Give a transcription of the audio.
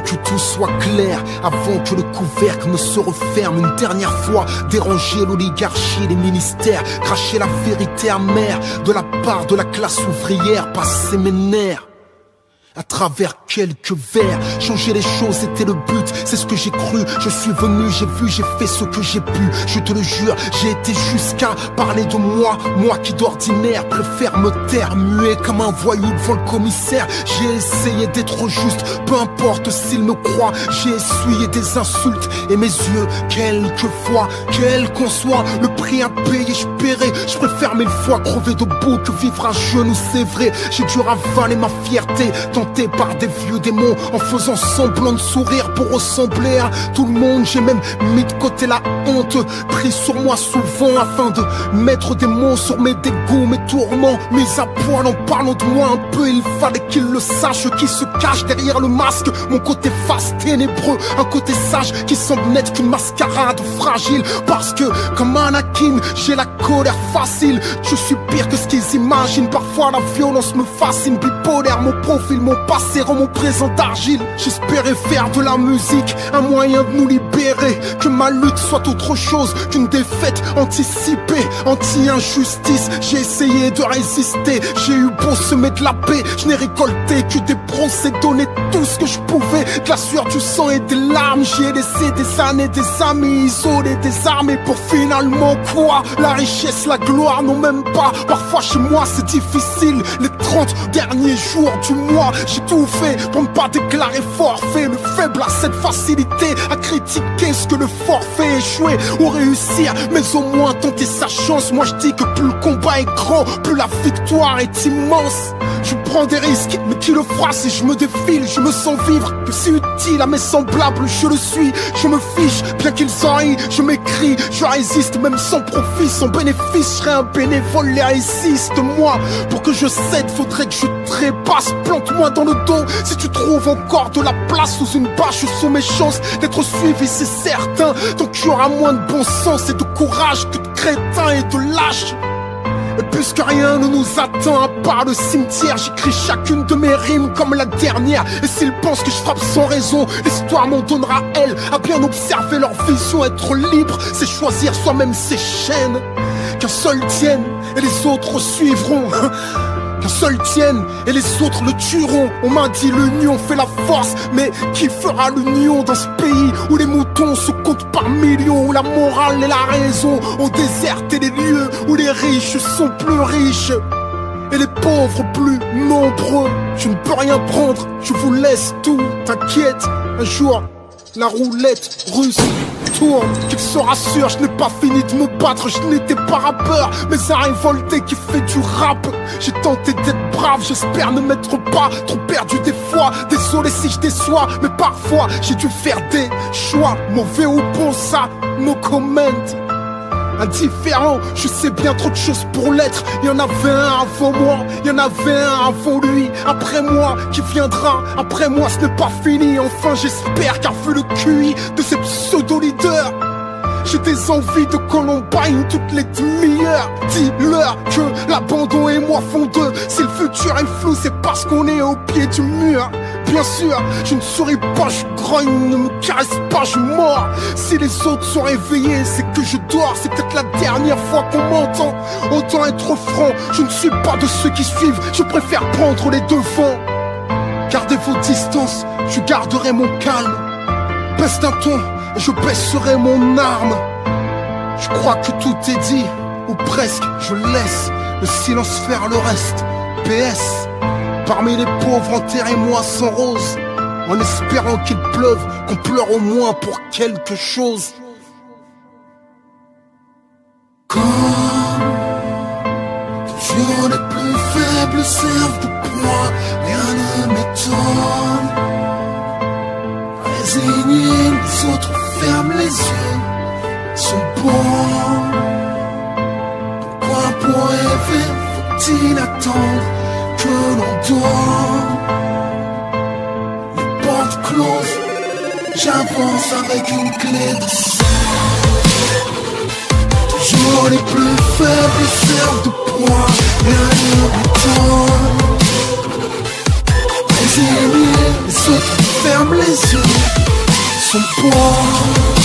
que tout soit clair avant que le couvercle ne se referme une dernière fois. Déranger l'oligarchie, les ministères, cracher la vérité amère de la part de la classe ouvrière, passer mes nerfs à travers quelques vers. Changer les choses était le but, c'est ce que j'ai cru. Je suis venu, j'ai vu, j'ai fait ce que j'ai pu. Je te le jure, j'ai été jusqu'à parler de moi. Moi qui d'ordinaire préfère me taire, muet comme un voyou devant le commissaire. J'ai essayé d'être juste, peu importe s'il me croit. J'ai essuyé des insultes et mes yeux, quelquefois, quel qu'en soit le prix à payer, je paierai. Je préfère mille fois crever debout que vivre à genoux, c'est vrai. J'ai dû ravaler ma fierté, tenté par des vieux démons, en faisant semblant de sourire pour ressembler à tout le monde. J'ai même mis de côté la honte, pris sur moi souvent afin de mettre des mots sur mes dégoûts, mes tourments. Mis à poil en parlant de moi un peu, il fallait qu'il le sache, qui se cache derrière le masque. Mon côté face ténébreux, un côté sage qui semble n'être qu'une mascarade fragile. Parce que comme Anakin, j'ai la colère facile. Je suis pire que ce qu'ils imaginent, parfois la violence me fascine. Bipolaire, mon profil, mon passé rend mon présent d'argile. J'espérais faire de la musique un moyen de nous libérer, que ma lutte soit autre chose qu'une défaite anticipée, anti-injustice. J'ai essayé de résister, j'ai eu beau semer de la paix, je n'ai récolté que des procès, donné tout ce que je pouvais, de la sueur, du sang et des larmes. J'y ai laissé des années, des amis isolés, désarmés, pour finalement quoi? La richesse, la gloire, non même pas. Parfois chez moi c'est difficile, les 30 derniers jours du mois, j'ai tout fait pour ne pas déclarer forfait. Le faible a cette facilité à critiquer ce que le fort fait échouer ou réussir, mais au moins tenter sa chance. Moi je dis que plus le combat est grand, plus la victoire est immense. Je prends des risques, mais qui le fera si je me défile? Je me sens vivre, que c'est utile à mes semblables, je le suis. Je me fiche, bien qu'ils en rient, je m'écris, je résiste, même sans profit, sans bénéfice. Je serai un bénévole, les résiste. Moi, pour que je cède, faudrait que je trépasse. Plante-moi dans le dos si tu trouves encore de la place sous une bâche, sous mes chances d'être suivi, c'est certain. Donc il y aura moins de bon sens et de courage que de crétins et de lâches. Et puisque rien ne nous attend à part le cimetière, j'écris chacune de mes rimes comme la dernière. Et s'ils pensent que je frappe sans raison, l'histoire m'en donnera elle. À bien observer leur vision, être libre, c'est choisir soi-même ses chaînes. Qu'un seul tienne et les autres suivront. Qu'un seul tienne et les autres le tueront. On m'a dit l'union fait la force, mais qui fera l'union dans ce pays où les moutons se comptent par millions, où la morale et la raison ont déserté les lieux, où les riches sont plus riches et les pauvres plus nombreux. Je ne peux rien prendre, je vous laisse tout, t'inquiète, un jour la roulette russe tourne. Qu'il se rassure, je n'ai pas fini de me battre, je n'étais pas rappeur, mais un révolté qui fait du rap. J'ai tenté d'être brave, j'espère ne m'être pas trop perdu des fois. Désolé si je déçois, mais parfois j'ai dû faire des choix, mauvais ou bons, ça, no comment. Indifférent, je sais bien trop de choses pour l'être. Il y en avait un avant moi, il y en avait un avant lui, après moi, qui viendra après moi, ce n'est pas fini. Enfin j'espère car vu le QI de ces pseudo-leaders, j'ai des envies de Columbine toutes les demi-heures. Dis-leur que l'abandon et moi font deux. Si le futur est flou, c'est parce qu'on est au pied du mur. Bien sûr, je ne souris pas, je grogne, ne me caresse pas, je mords. Si les autres sont réveillés, c'est que je dors. C'est peut-être la dernière fois qu'on m'entend. Autant être franc, je ne suis pas de ceux qui suivent, je préfère prendre les devants. Gardez vos distances, je garderai mon calme. Baisse d'un ton, et je baisserai mon arme. Je crois que tout est dit, ou presque, je laisse le silence faire le reste. PS, parmi les pauvres, enterrez-moi sans rose, en espérant qu'il pleuve, qu'on pleure au moins pour quelque chose. Quand toujours les plus faibles servent de poids, rien ne m'étonne. Résignés, les autres ferment les yeux, sont bons. Pourquoi pour rêver faut-il attendre que l'on donne? Les portes closes, j'avance avec une clé de sang. Toujours les plus faibles servent de poids, rien ne m'étonne. Résignés, les autres ferme les yeux, son poids